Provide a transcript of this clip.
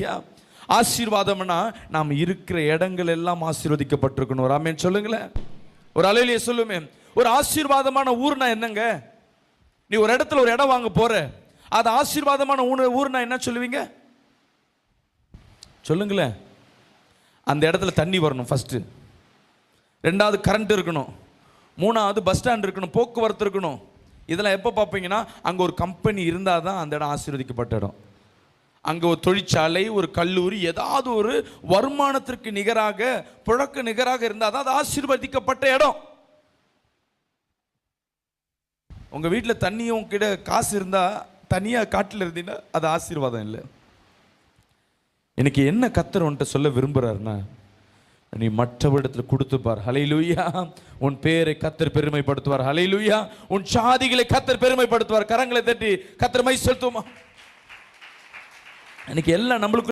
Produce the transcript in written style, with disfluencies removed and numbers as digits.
ஹல்லேலூயா. ஆசீர்வாதம்னா நாம் இருக்கிற இடங்கள் எல்லாம் ஆசீர்வதிக்கப்பட்டிருக்கணும். ஒரு ஆமென் சொல்லுங்களேன். ஒரு ஹல்லேலூயா சொல்லுமே. ஒரு ஆசீர்வாதமான ஊர்னா என்னங்க? நீ ஒரு இடத்துல ஒரு இடம் வாங்க போற, அது ஆசீர்வாதமான ஊர்னா என்ன சொல்லுவீங்க? சொல்லுங்களேன். அந்த இடத்துல தண்ணி வரணும் ஃபர்ஸ்ட், ரெண்டாவது கரண்ட் இருக்கணும், மூணாவது பஸ் ஸ்டாண்ட் இருக்கணும், போக்குவரத்து இருக்கணும். இதெல்லாம் எப்போ பார்ப்பீங்கன்னா அங்கே ஒரு கம்பெனி இருந்தால் தான் அந்த இடம் ஆசீர்வதிக்கப்பட்ட இடம். அங்கே ஒரு தொழிற்சாலை, ஒரு கல்லூரி, ஏதாவது ஒரு வருமானத்திற்கு நிகராக, புழக்க நிகராக இருந்தால் தான் அது ஆசீர்வதிக்கப்பட்ட இடம். உங்கள் வீட்டில் தண்ணியும் உங்ககிட்ட காசு இருந்தால் தனியாக காட்டில் இருந்தீங்கன்னா அது ஆசீர்வாதம் இல்லை. எனக்கு என்ன கர்த்தர் உன்கிட்ட சொல்ல விரும்புகிறாருன்னா, நீ மற்றவரிடத்தில் கொடுத்துப்பார். ஹல்லேலூயா. உன் பேரை கர்த்தர் பெருமைப்படுத்துவார். ஹல்லேலூயா. உன் சாதிகளை கர்த்தர் பெருமைப்படுத்துவார். கரங்களை தட்டி கர்த்தர் மை செலுத்துவோமா? எனக்கு எல்லாம் நம்மளுக்கு